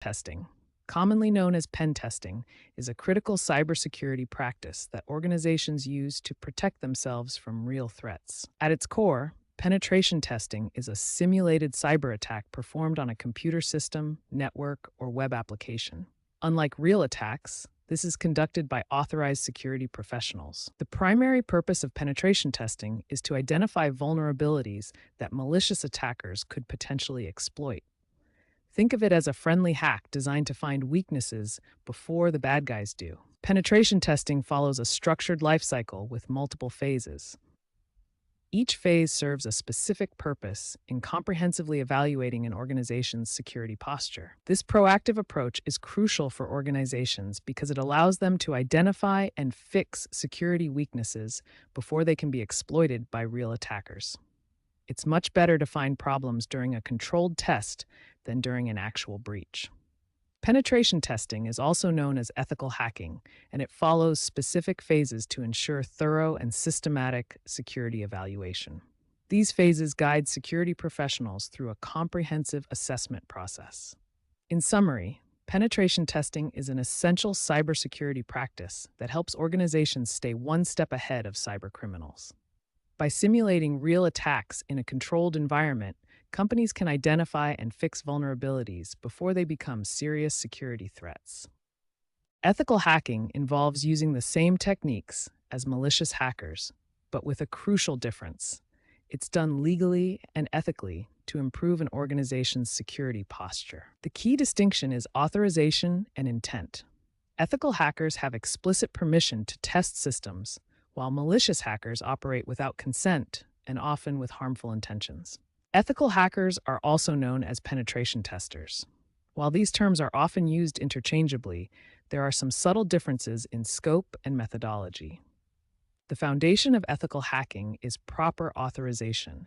Testing, commonly known as pen testing, is a critical cybersecurity practice that organizations use to protect themselves from real threats. At its core, penetration testing is a simulated cyber attack performed on a computer system, network, or web application. Unlike real attacks, this is conducted by authorized security professionals. The primary purpose of penetration testing is to identify vulnerabilities that malicious attackers could potentially exploit. Think of it as a friendly hack designed to find weaknesses before the bad guys do. Penetration testing follows a structured life cycle with multiple phases. Each phase serves a specific purpose in comprehensively evaluating an organization's security posture. This proactive approach is crucial for organizations because it allows them to identify and fix security weaknesses before they can be exploited by real attackers. It's much better to find problems during a controlled test than during an actual breach. Penetration testing is also known as ethical hacking, and it follows specific phases to ensure thorough and systematic security evaluation. These phases guide security professionals through a comprehensive assessment process. In summary, penetration testing is an essential cybersecurity practice that helps organizations stay one step ahead of cybercriminals. By simulating real attacks in a controlled environment, companies can identify and fix vulnerabilities before they become serious security threats. Ethical hacking involves using the same techniques as malicious hackers, but with a crucial difference. It's done legally and ethically to improve an organization's security posture. The key distinction is authorization and intent. Ethical hackers have explicit permission to test systems, while malicious hackers operate without consent and often with harmful intentions. Ethical hackers are also known as penetration testers. While these terms are often used interchangeably, there are some subtle differences in scope and methodology. The foundation of ethical hacking is proper authorization.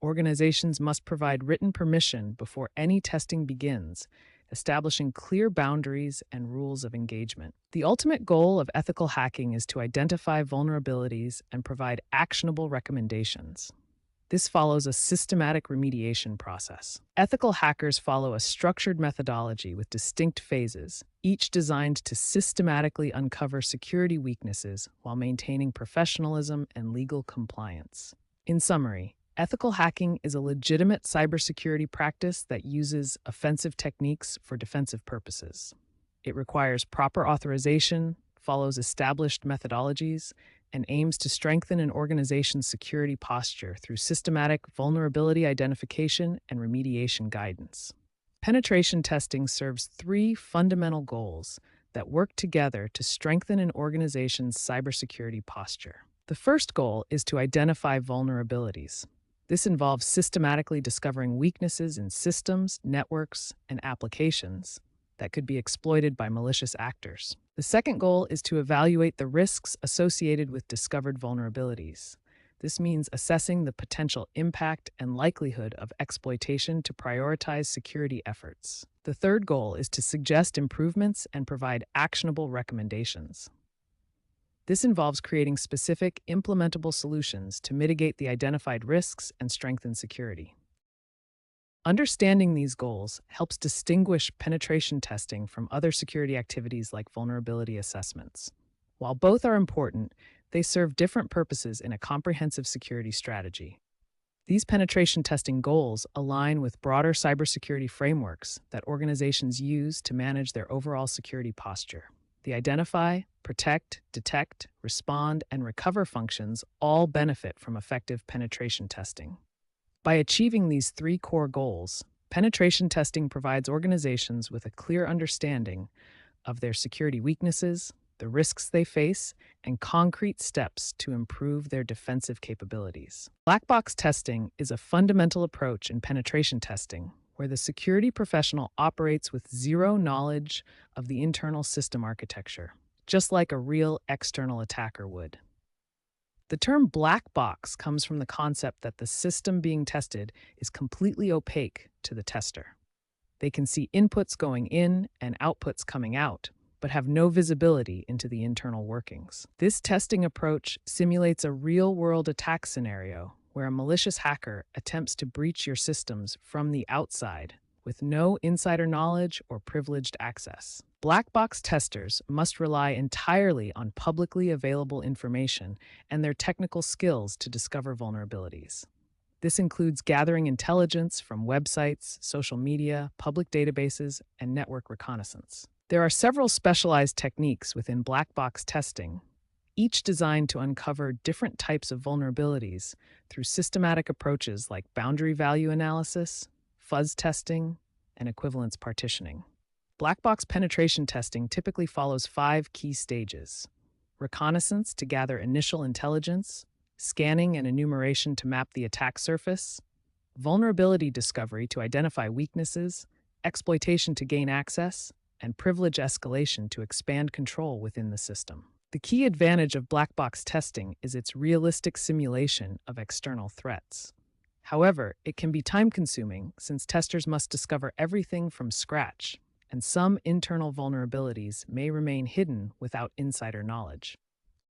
Organizations must provide written permission before any testing begins, establishing clear boundaries and rules of engagement. The ultimate goal of ethical hacking is to identify vulnerabilities and provide actionable recommendations. This follows a systematic remediation process. Ethical hackers follow a structured methodology with distinct phases, each designed to systematically uncover security weaknesses while maintaining professionalism and legal compliance. In summary, ethical hacking is a legitimate cybersecurity practice that uses offensive techniques for defensive purposes. It requires proper authorization, follows established methodologies, and aims to strengthen an organization's security posture through systematic vulnerability identification and remediation guidance. Penetration testing serves three fundamental goals that work together to strengthen an organization's cybersecurity posture. The first goal is to identify vulnerabilities. This involves systematically discovering weaknesses in systems, networks, and applications that could be exploited by malicious actors. The second goal is to evaluate the risks associated with discovered vulnerabilities. This means assessing the potential impact and likelihood of exploitation to prioritize security efforts. The third goal is to suggest improvements and provide actionable recommendations. This involves creating specific, implementable solutions to mitigate the identified risks and strengthen security. Understanding these goals helps distinguish penetration testing from other security activities like vulnerability assessments. While both are important, they serve different purposes in a comprehensive security strategy. These penetration testing goals align with broader cybersecurity frameworks that organizations use to manage their overall security posture. The identify, protect, detect, respond, and recover functions all benefit from effective penetration testing. By achieving these three core goals, penetration testing provides organizations with a clear understanding of their security weaknesses, the risks they face, and concrete steps to improve their defensive capabilities. Black box testing is a fundamental approach in penetration testing, where the security professional operates with zero knowledge of the internal system architecture, just like a real external attacker would. The term black box comes from the concept that the system being tested is completely opaque to the tester. They can see inputs going in and outputs coming out, but have no visibility into the internal workings. This testing approach simulates a real-world attack scenario where a malicious hacker attempts to breach your systems from the outside with no insider knowledge or privileged access. Black box testers must rely entirely on publicly available information and their technical skills to discover vulnerabilities. This includes gathering intelligence from websites, social media, public databases, and network reconnaissance. There are several specialized techniques within black box testing, each designed to uncover different types of vulnerabilities through systematic approaches like boundary value analysis, fuzz testing, and equivalence partitioning. Black box penetration testing typically follows 5 key stages: reconnaissance to gather initial intelligence, scanning and enumeration to map the attack surface, vulnerability discovery to identify weaknesses, exploitation to gain access, and privilege escalation to expand control within the system. The key advantage of black box testing is its realistic simulation of external threats. However, it can be time-consuming since testers must discover everything from scratch, and some internal vulnerabilities may remain hidden without insider knowledge.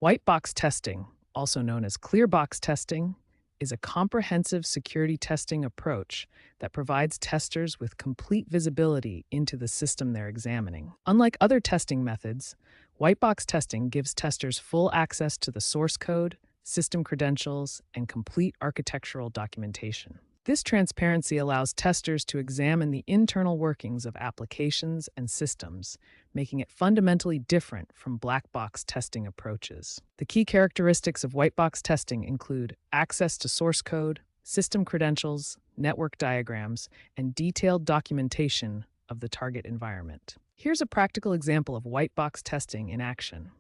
White box testing, also known as clear box testing, is a comprehensive security testing approach that provides testers with complete visibility into the system they're examining. Unlike other testing methods, white box testing gives testers full access to the source code, system credentials, and complete architectural documentation. This transparency allows testers to examine the internal workings of applications and systems, making it fundamentally different from black box testing approaches. The key characteristics of white box testing include access to source code, system credentials, network diagrams, and detailed documentation of the target environment. Here's a practical example of white box testing in action.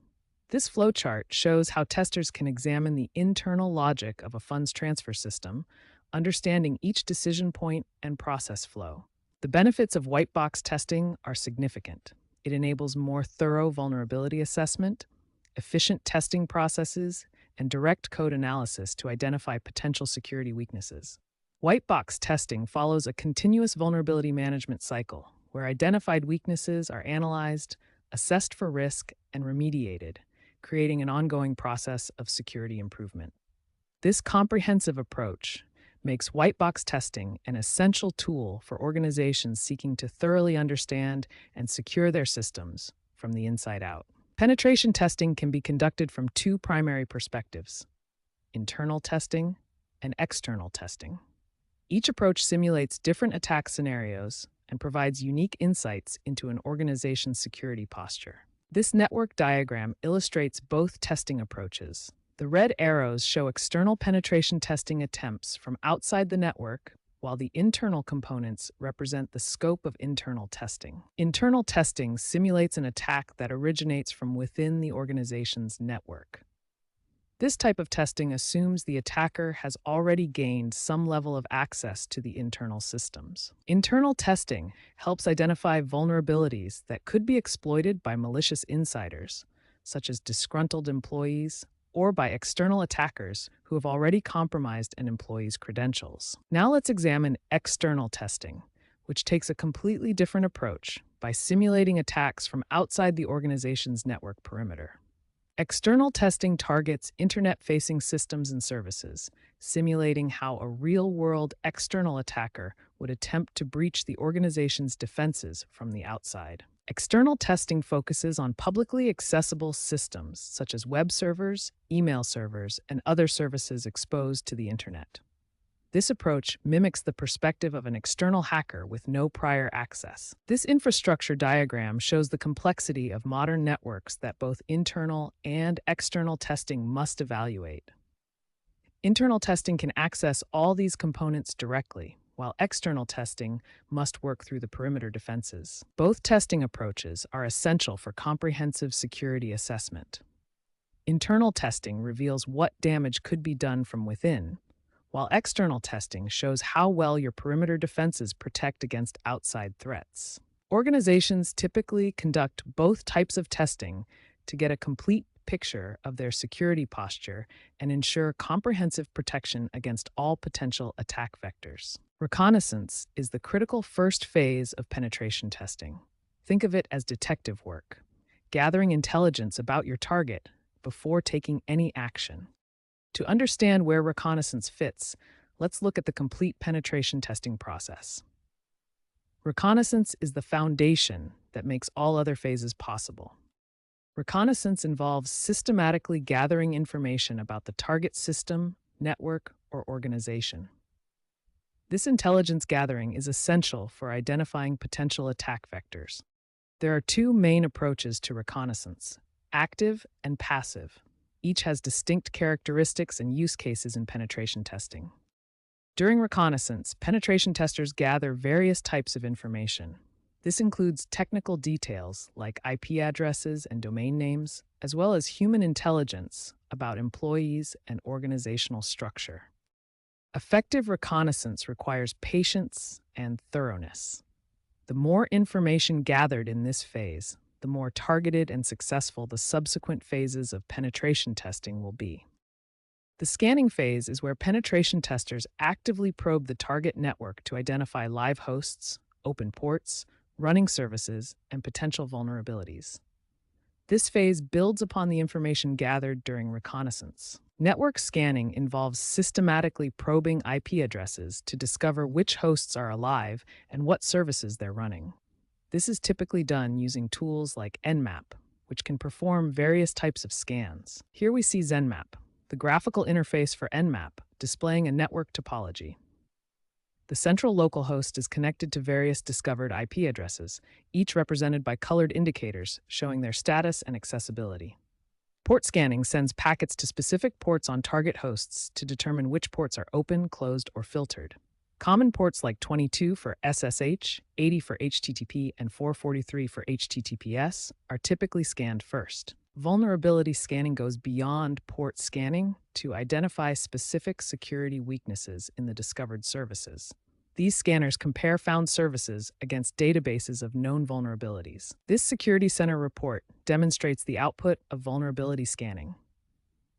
This flowchart shows how testers can examine the internal logic of a funds transfer system, understanding each decision point and process flow. The benefits of white box testing are significant. It enables more thorough vulnerability assessment, efficient testing processes, and direct code analysis to identify potential security weaknesses. White box testing follows a continuous vulnerability management cycle, where identified weaknesses are analyzed, assessed for risk, and remediated, creating an ongoing process of security improvement. This comprehensive approach makes white box testing an essential tool for organizations seeking to thoroughly understand and secure their systems from the inside out. Penetration testing can be conducted from 2 primary perspectives: internal testing and external testing. Each approach simulates different attack scenarios and provides unique insights into an organization's security posture. This network diagram illustrates both testing approaches. The red arrows show external penetration testing attempts from outside the network, while the internal components represent the scope of internal testing. Internal testing simulates an attack that originates from within the organization's network. This type of testing assumes the attacker has already gained some level of access to the internal systems. Internal testing helps identify vulnerabilities that could be exploited by malicious insiders, such as disgruntled employees, or by external attackers who have already compromised an employee's credentials. Now let's examine external testing, which takes a completely different approach by simulating attacks from outside the organization's network perimeter. External testing targets internet-facing systems and services, simulating how a real-world external attacker would attempt to breach the organization's defenses from the outside. External testing focuses on publicly accessible systems such as web servers, email servers, and other services exposed to the internet. This approach mimics the perspective of an external hacker with no prior access. This infrastructure diagram shows the complexity of modern networks that both internal and external testing must evaluate. Internal testing can access all these components directly, while external testing must work through the perimeter defenses. Both testing approaches are essential for comprehensive security assessment. Internal testing reveals what damage could be done from within, while external testing shows how well your perimeter defenses protect against outside threats. Organizations typically conduct both types of testing to get a complete picture of their security posture and ensure comprehensive protection against all potential attack vectors. Reconnaissance is the critical first phase of penetration testing. Think of it as detective work, gathering intelligence about your target before taking any action. To understand where reconnaissance fits, let's look at the complete penetration testing process. Reconnaissance is the foundation that makes all other phases possible. Reconnaissance involves systematically gathering information about the target system, network, or organization. This intelligence gathering is essential for identifying potential attack vectors. There are two main approaches to reconnaissance: active and passive. Each has distinct characteristics and use cases in penetration testing. During reconnaissance, penetration testers gather various types of information. This includes technical details like IP addresses and domain names, as well as human intelligence about employees and organizational structure. Effective reconnaissance requires patience and thoroughness. The more information gathered in this phase, the more targeted and successful the subsequent phases of penetration testing will be. The scanning phase is where penetration testers actively probe the target network to identify live hosts, open ports, running services, and potential vulnerabilities. This phase builds upon the information gathered during reconnaissance. Network scanning involves systematically probing IP addresses to discover which hosts are alive and what services they're running. This is typically done using tools like Nmap, which can perform various types of scans. Here we see ZenMap, the graphical interface for Nmap, displaying a network topology. The central local host is connected to various discovered IP addresses, each represented by colored indicators showing their status and accessibility. Port scanning sends packets to specific ports on target hosts to determine which ports are open, closed, or filtered. Common ports like 22 for SSH, 80 for HTTP, and 443 for HTTPS are typically scanned first. Vulnerability scanning goes beyond port scanning to identify specific security weaknesses in the discovered services. These scanners compare found services against databases of known vulnerabilities. This Security Center report demonstrates the output of vulnerability scanning.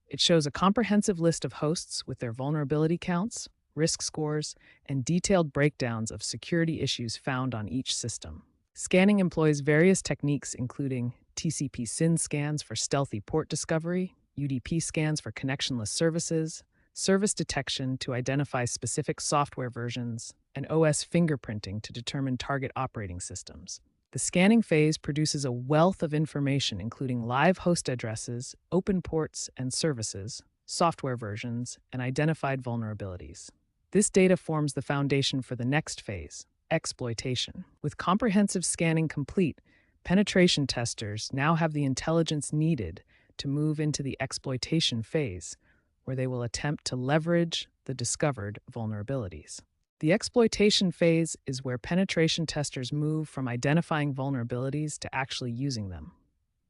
It shows a comprehensive list of hosts with their vulnerability counts, risk scores, and detailed breakdowns of security issues found on each system. Scanning employs various techniques including TCP SYN scans for stealthy port discovery, UDP scans for connectionless services, service detection to identify specific software versions, and OS fingerprinting to determine target operating systems. The scanning phase produces a wealth of information including live host addresses, open ports and services, software versions, and identified vulnerabilities. This data forms the foundation for the next phase, exploitation. With comprehensive scanning complete, penetration testers now have the intelligence needed to move into the exploitation phase, where they will attempt to leverage the discovered vulnerabilities. The exploitation phase is where penetration testers move from identifying vulnerabilities to actually using them.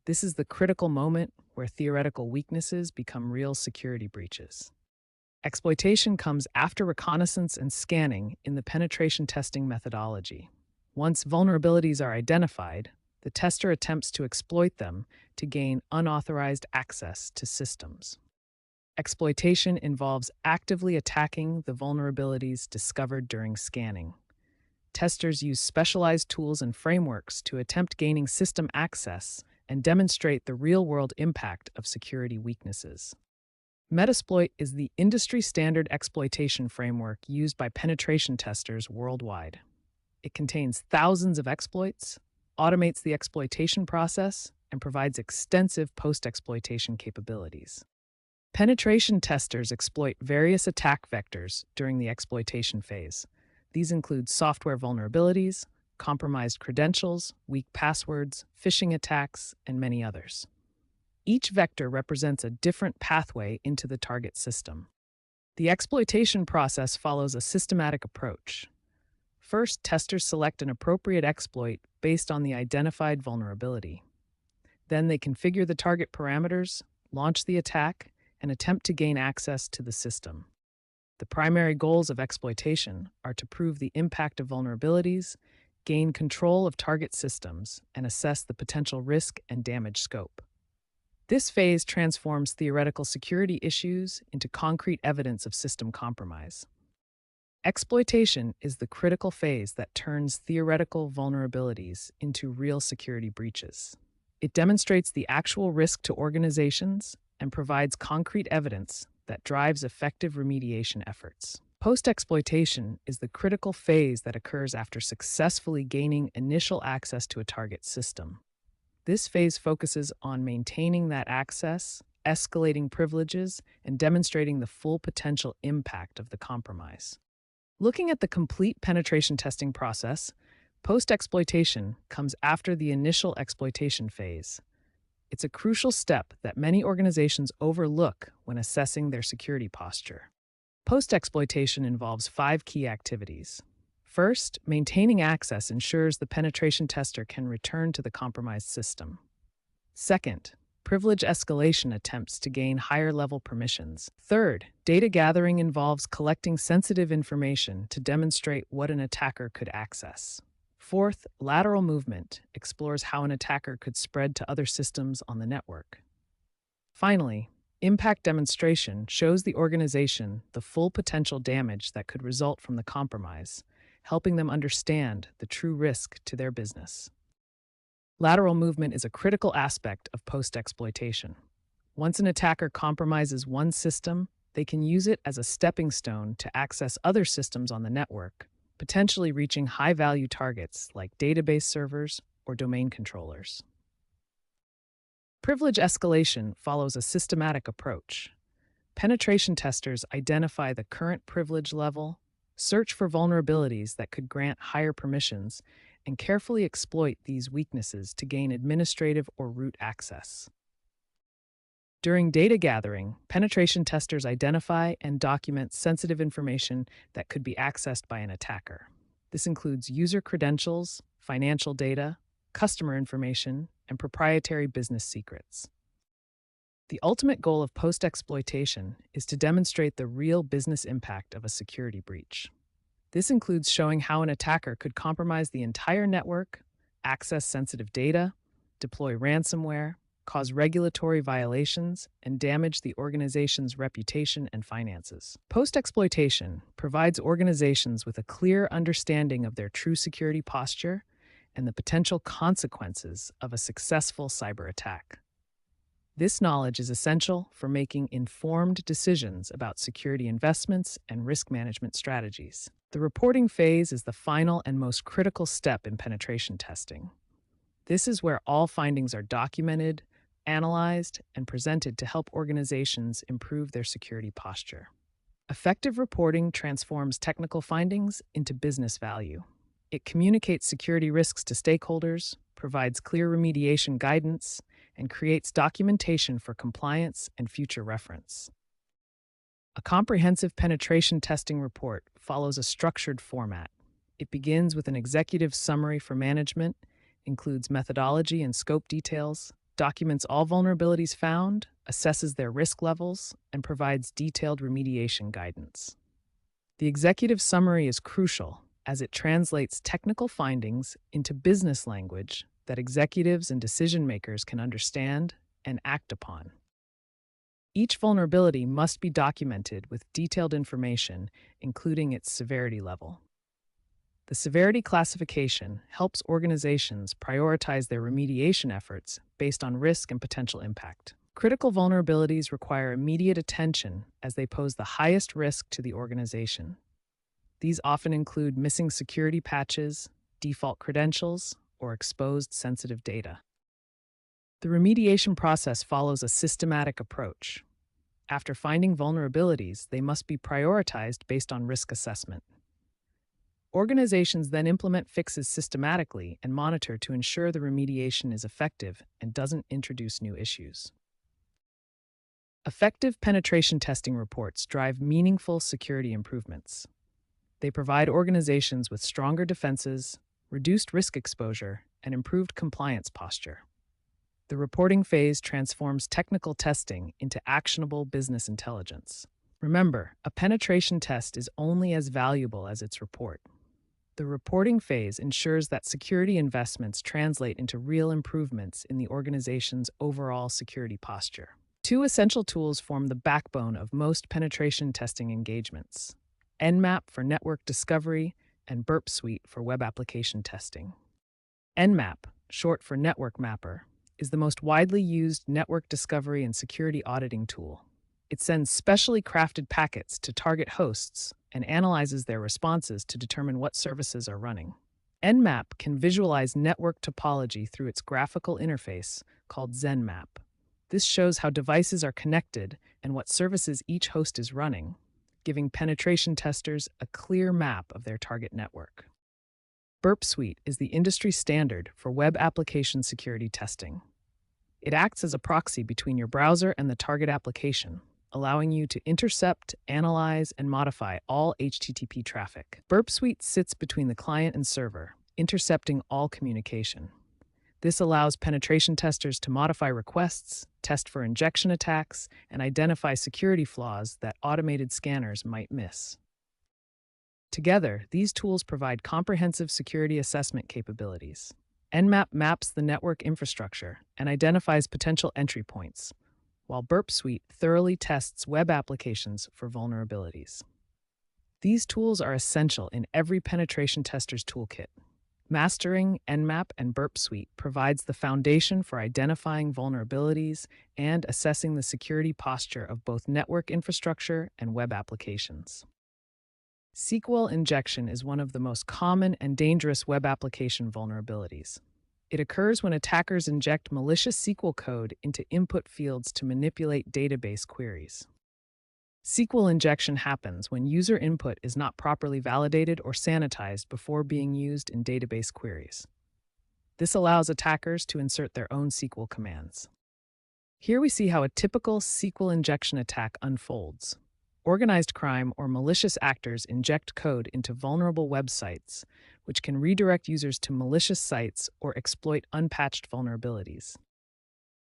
This is the critical moment where theoretical weaknesses become real security breaches. Exploitation comes after reconnaissance and scanning in the penetration testing methodology. Once vulnerabilities are identified, the tester attempts to exploit them to gain unauthorized access to systems. Exploitation involves actively attacking the vulnerabilities discovered during scanning. Testers use specialized tools and frameworks to attempt gaining system access and demonstrate the real-world impact of security weaknesses. Metasploit is the industry-standard exploitation framework used by penetration testers worldwide. It contains thousands of exploits, automates the exploitation process, and provides extensive post-exploitation capabilities. Penetration testers exploit various attack vectors during the exploitation phase. These include software vulnerabilities, compromised credentials, weak passwords, phishing attacks, and many others. Each vector represents a different pathway into the target system. The exploitation process follows a systematic approach. First, testers select an appropriate exploit based on the identified vulnerability. Then they configure the target parameters, launch the attack, and attempt to gain access to the system. The primary goals of exploitation are to prove the impact of vulnerabilities, gain control of target systems, and assess the potential risk and damage scope. This phase transforms theoretical security issues into concrete evidence of system compromise. Exploitation is the critical phase that turns theoretical vulnerabilities into real security breaches. It demonstrates the actual risk to organizations and provides concrete evidence that drives effective remediation efforts. Post-exploitation is the critical phase that occurs after successfully gaining initial access to a target system. This phase focuses on maintaining that access, escalating privileges, and demonstrating the full potential impact of the compromise. Looking at the complete penetration testing process, post-exploitation comes after the initial exploitation phase. It's a crucial step that many organizations overlook when assessing their security posture. Post-exploitation involves 5 key activities. First, maintaining access ensures the penetration tester can return to the compromised system. Second, privilege escalation attempts to gain higher-level permissions. Third, data gathering involves collecting sensitive information to demonstrate what an attacker could access. Fourth, lateral movement explores how an attacker could spread to other systems on the network. Finally, impact demonstration shows the organization the full potential damage that could result from the compromise, helping them understand the true risk to their business. Lateral movement is a critical aspect of post-exploitation. Once an attacker compromises one system, they can use it as a stepping stone to access other systems on the network, potentially reaching high-value targets like database servers or domain controllers. Privilege escalation follows a systematic approach. Penetration testers identify the current privilege level, search for vulnerabilities that could grant higher permissions, and carefully exploit these weaknesses to gain administrative or root access. During data gathering, penetration testers identify and document sensitive information that could be accessed by an attacker. This includes user credentials, financial data, customer information, and proprietary business secrets. The ultimate goal of post-exploitation is to demonstrate the real business impact of a security breach. This includes showing how an attacker could compromise the entire network, access sensitive data, deploy ransomware, cause regulatory violations, and damage the organization's reputation and finances. Post-exploitation provides organizations with a clear understanding of their true security posture and the potential consequences of a successful cyber attack. This knowledge is essential for making informed decisions about security investments and risk management strategies. The reporting phase is the final and most critical step in penetration testing. This is where all findings are documented, analyzed, and presented to help organizations improve their security posture. Effective reporting transforms technical findings into business value. It communicates security risks to stakeholders, provides clear remediation guidance, and creates documentation for compliance and future reference. A comprehensive penetration testing report follows a structured format. It begins with an executive summary for management, includes methodology and scope details, documents all vulnerabilities found, assesses their risk levels, and provides detailed remediation guidance. The executive summary is crucial as it translates technical findings into business language that executives and decision-makers can understand and act upon. Each vulnerability must be documented with detailed information, including its severity level. The severity classification helps organizations prioritize their remediation efforts based on risk and potential impact. Critical vulnerabilities require immediate attention as they pose the highest risk to the organization. These often include missing security patches, default credentials, or exposed sensitive data. The remediation process follows a systematic approach. After finding vulnerabilities, they must be prioritized based on risk assessment. Organizations then implement fixes systematically and monitor to ensure the remediation is effective and doesn't introduce new issues. Effective penetration testing reports drive meaningful security improvements. They provide organizations with stronger defenses, reduced risk exposure, and improved compliance posture. The reporting phase transforms technical testing into actionable business intelligence. Remember, a penetration test is only as valuable as its report. The reporting phase ensures that security investments translate into real improvements in the organization's overall security posture. 2 essential tools form the backbone of most penetration testing engagements: Nmap for network discovery and Burp Suite for web application testing. Nmap, short for Network Mapper, is the most widely used network discovery and security auditing tool. It sends specially crafted packets to target hosts and analyzes their responses to determine what services are running. Nmap can visualize network topology through its graphical interface called ZenMap. This shows how devices are connected and what services each host is running, giving penetration testers a clear map of their target network. Burp Suite is the industry standard for web application security testing. It acts as a proxy between your browser and the target application, allowing you to intercept, analyze, and modify all HTTP traffic. Burp Suite sits between the client and server, intercepting all communication. This allows penetration testers to modify requests, test for injection attacks, and identify security flaws that automated scanners might miss. Together, these tools provide comprehensive security assessment capabilities. Nmap maps the network infrastructure and identifies potential entry points, while Burp Suite thoroughly tests web applications for vulnerabilities. These tools are essential in every penetration tester's toolkit. Mastering Nmap and Burp Suite provides the foundation for identifying vulnerabilities and assessing the security posture of both network infrastructure and web applications. SQL injection is one of the most common and dangerous web application vulnerabilities. It occurs when attackers inject malicious SQL code into input fields to manipulate database queries. SQL injection happens when user input is not properly validated or sanitized before being used in database queries. This allows attackers to insert their own SQL commands. Here we see how a typical SQL injection attack unfolds. Organized crime or malicious actors inject code into vulnerable websites, which can redirect users to malicious sites or exploit unpatched vulnerabilities.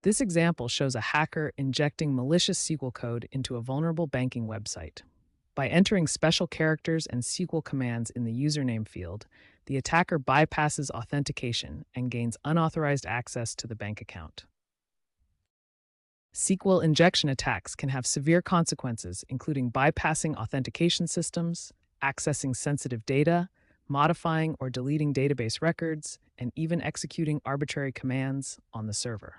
This example shows a hacker injecting malicious SQL code into a vulnerable banking website. By entering special characters and SQL commands in the username field, the attacker bypasses authentication and gains unauthorized access to the bank account. SQL injection attacks can have severe consequences, including bypassing authentication systems, accessing sensitive data, modifying or deleting database records, and even executing arbitrary commands on the server.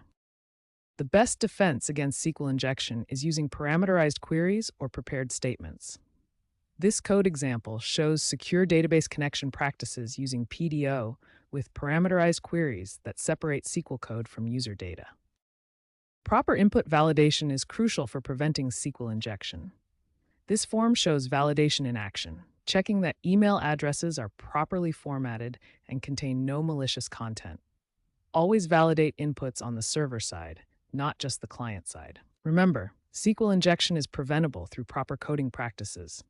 The best defense against SQL injection is using parameterized queries or prepared statements. This code example shows secure database connection practices using PDO with parameterized queries that separate SQL code from user data. Proper input validation is crucial for preventing SQL injection. This form shows validation in action, checking that email addresses are properly formatted and contain no malicious content. Always validate inputs on the server side, not just the client side. Remember, SQL injection is preventable through proper coding practices.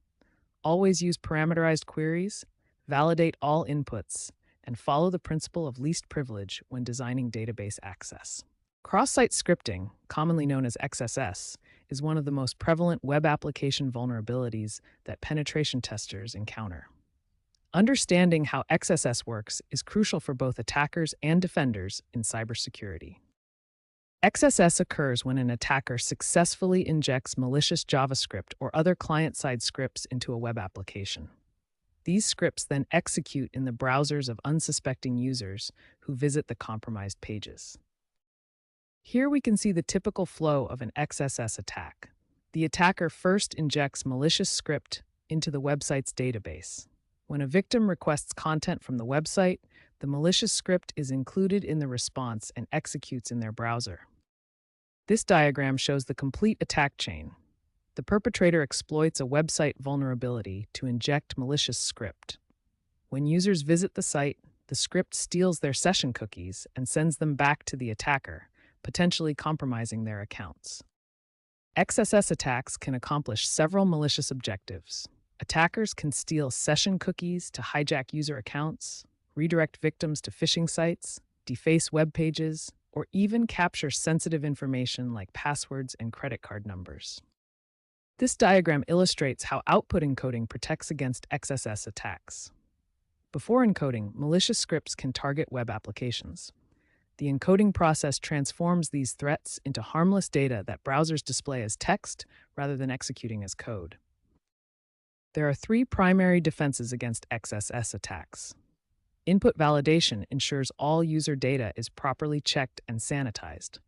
Always use parameterized queries, validate all inputs, and follow the principle of least privilege when designing database access. Cross-site scripting, commonly known as XSS, is one of the most prevalent web application vulnerabilities that penetration testers encounter. Understanding how XSS works is crucial for both attackers and defenders in cybersecurity. XSS occurs when an attacker successfully injects malicious JavaScript or other client-side scripts into a web application. These scripts then execute in the browsers of unsuspecting users who visit the compromised pages. Here we can see the typical flow of an XSS attack. The attacker first injects malicious script into the website's database. When a victim requests content from the website, the malicious script is included in the response and executes in their browser. This diagram shows the complete attack chain. The perpetrator exploits a website vulnerability to inject malicious script. When users visit the site, the script steals their session cookies and sends them back to the attacker, potentially compromising their accounts. XSS attacks can accomplish several malicious objectives. Attackers can steal session cookies to hijack user accounts, redirect victims to phishing sites, deface web pages, or even capture sensitive information like passwords and credit card numbers. This diagram illustrates how output encoding protects against XSS attacks. Before encoding, malicious scripts can target web applications. The encoding process transforms these threats into harmless data that browsers display as text rather than executing as code. There are three primary defenses against XSS attacks. Input validation ensures all user data is properly checked and sanitized.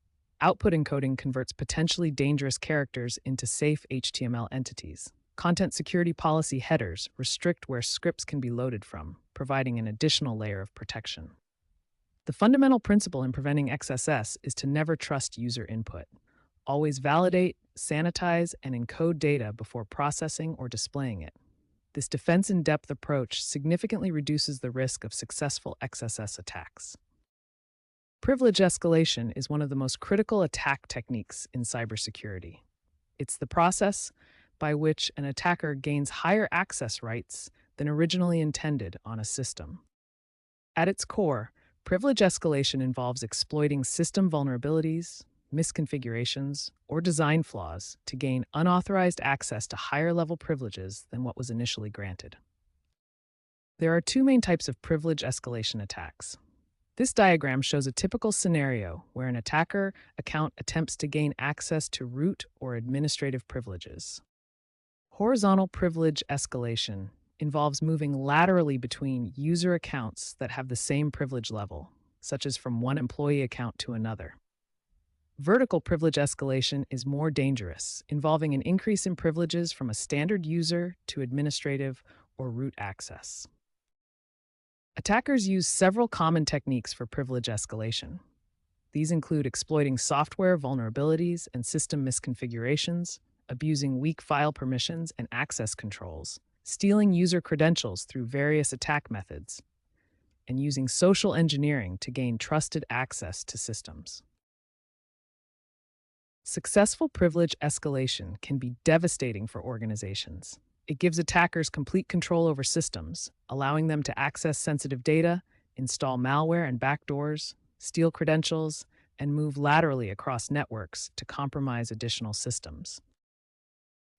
Output encoding converts potentially dangerous characters into safe HTML entities. Content security policy headers restrict where scripts can be loaded from, providing an additional layer of protection. The fundamental principle in preventing XSS is to never trust user input. Always validate, sanitize, and encode data before processing or displaying it. This defense-in-depth approach significantly reduces the risk of successful XSS attacks. Privilege escalation is one of the most critical attack techniques in cybersecurity. It's the process by which an attacker gains higher access rights than originally intended on a system. At its core, privilege escalation involves exploiting system vulnerabilities, misconfigurations, or design flaws to gain unauthorized access to higher-level privileges than what was initially granted. There are two main types of privilege escalation attacks. This diagram shows a typical scenario where an attacker account attempts to gain access to root or administrative privileges. Horizontal privilege escalation involves moving laterally between user accounts that have the same privilege level, such as from one employee account to another. Vertical privilege escalation is more dangerous, involving an increase in privileges from a standard user to administrative or root access. Attackers use several common techniques for privilege escalation. These include exploiting software vulnerabilities and system misconfigurations, abusing weak file permissions and access controls, stealing user credentials through various attack methods, and using social engineering to gain trusted access to systems. Successful privilege escalation can be devastating for organizations. It gives attackers complete control over systems, allowing them to access sensitive data, install malware and backdoors, steal credentials, and move laterally across networks to compromise additional systems.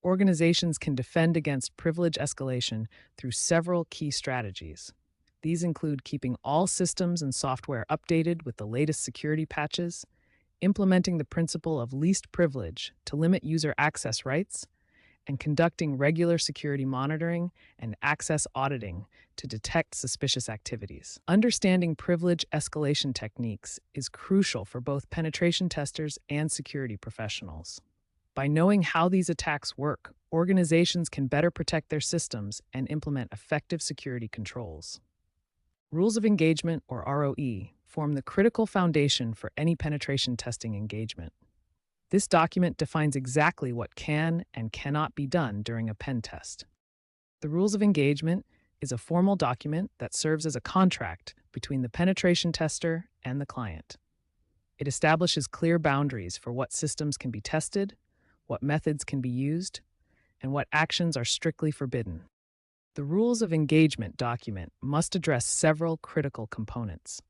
Organizations can defend against privilege escalation through several key strategies. These include keeping all systems and software updated with the latest security patches, implementing the principle of least privilege to limit user access rights, and conducting regular security monitoring and access auditing to detect suspicious activities. Understanding privilege escalation techniques is crucial for both penetration testers and security professionals. By knowing how these attacks work, organizations can better protect their systems and implement effective security controls. Rules of engagement, or ROE, form the critical foundation for any penetration testing engagement. This document defines exactly what can and cannot be done during a pen test. The Rules of Engagement is a formal document that serves as a contract between the penetration tester and the client. It establishes clear boundaries for what systems can be tested, what methods can be used, and what actions are strictly forbidden. The Rules of Engagement document must address several critical components.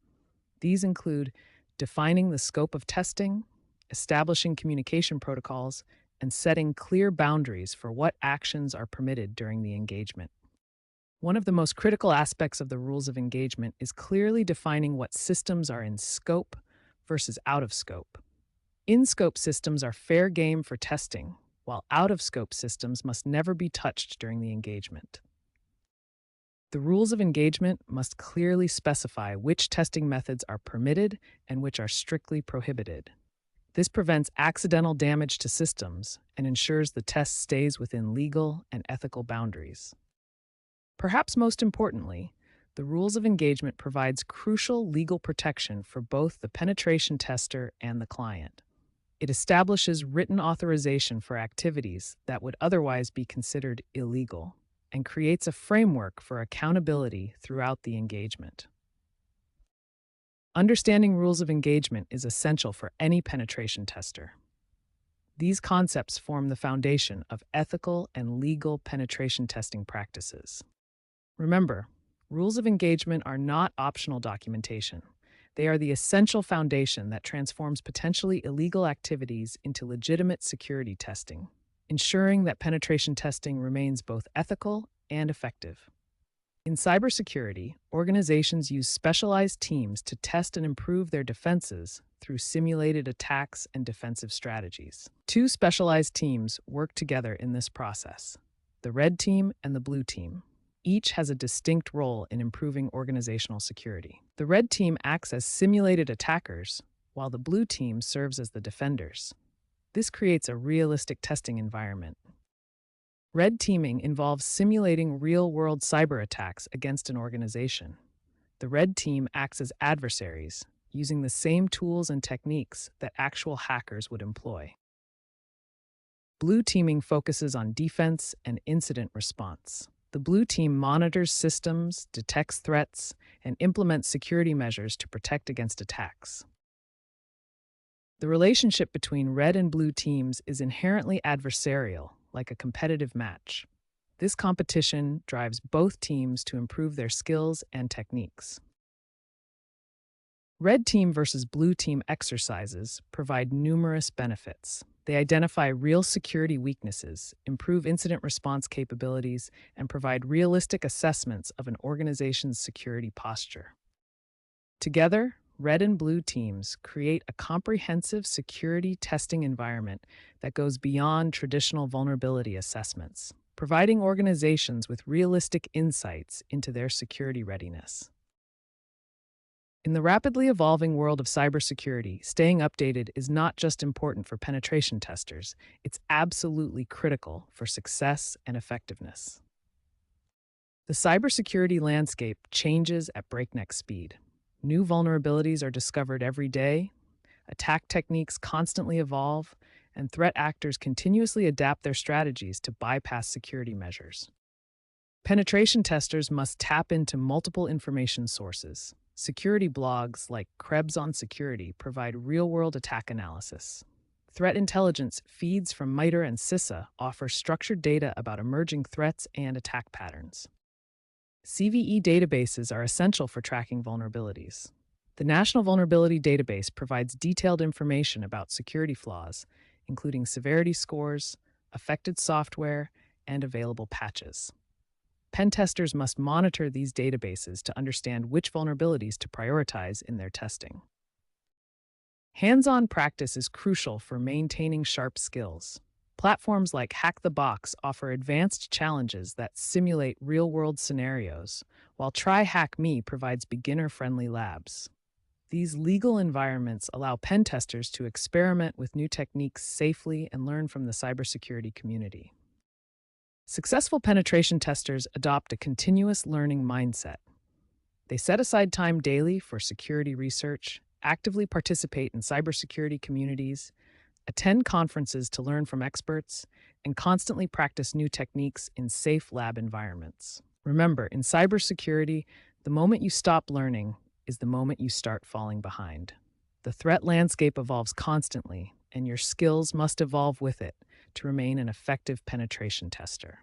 These include defining the scope of testing, establishing communication protocols, and setting clear boundaries for what actions are permitted during the engagement. One of the most critical aspects of the Rules of Engagement is clearly defining what systems are in scope versus out of scope. In-scope systems are fair game for testing, while out-of-scope systems must never be touched during the engagement. The Rules of Engagement must clearly specify which testing methods are permitted and which are strictly prohibited. This prevents accidental damage to systems and ensures the test stays within legal and ethical boundaries. Perhaps most importantly, the Rules of Engagement provides crucial legal protection for both the penetration tester and the client. It establishes written authorization for activities that would otherwise be considered illegal and creates a framework for accountability throughout the engagement. Understanding rules of engagement is essential for any penetration tester. These concepts form the foundation of ethical and legal penetration testing practices. Remember, rules of engagement are not optional documentation. They are the essential foundation that transforms potentially illegal activities into legitimate security testing, ensuring that penetration testing remains both ethical and effective. In cybersecurity, organizations use specialized teams to test and improve their defenses through simulated attacks and defensive strategies. Two specialized teams work together in this process: the red team and the blue team. Each has a distinct role in improving organizational security. The red team acts as simulated attackers, while the blue team serves as the defenders. This creates a realistic testing environment. Red teaming involves simulating real-world cyber attacks against an organization. The red team acts as adversaries, using the same tools and techniques that actual hackers would employ. Blue teaming focuses on defense and incident response. The blue team monitors systems, detects threats, and implements security measures to protect against attacks. The relationship between red and blue teams is inherently adversarial, like a competitive match. This competition drives both teams to improve their skills and techniques. Red team versus blue team exercises provide numerous benefits. They identify real security weaknesses, improve incident response capabilities, and provide realistic assessments of an organization's security posture. Together, red and blue teams create a comprehensive security testing environment that goes beyond traditional vulnerability assessments, providing organizations with realistic insights into their security readiness. In the rapidly evolving world of cybersecurity, staying updated is not just important for penetration testers, it's absolutely critical for success and effectiveness. The cybersecurity landscape changes at breakneck speed. New vulnerabilities are discovered every day, attack techniques constantly evolve, and threat actors continuously adapt their strategies to bypass security measures. Penetration testers must tap into multiple information sources. Security blogs like Krebs on Security provide real-world attack analysis. Threat intelligence feeds from MITRE and CISA offer structured data about emerging threats and attack patterns. CVE databases are essential for tracking vulnerabilities. The National Vulnerability Database provides detailed information about security flaws, including severity scores, affected software, and available patches. Pen testers must monitor these databases to understand which vulnerabilities to prioritize in their testing. Hands-on practice is crucial for maintaining sharp skills. Platforms like Hack the Box offer advanced challenges that simulate real-world scenarios, while Try Hack Me provides beginner-friendly labs. These legal environments allow pen testers to experiment with new techniques safely and learn from the cybersecurity community. Successful penetration testers adopt a continuous learning mindset. They set aside time daily for security research, actively participate in cybersecurity communities, attend conferences to learn from experts, and constantly practice new techniques in safe lab environments. Remember, in cybersecurity, the moment you stop learning is the moment you start falling behind. The threat landscape evolves constantly, and your skills must evolve with it to remain an effective penetration tester.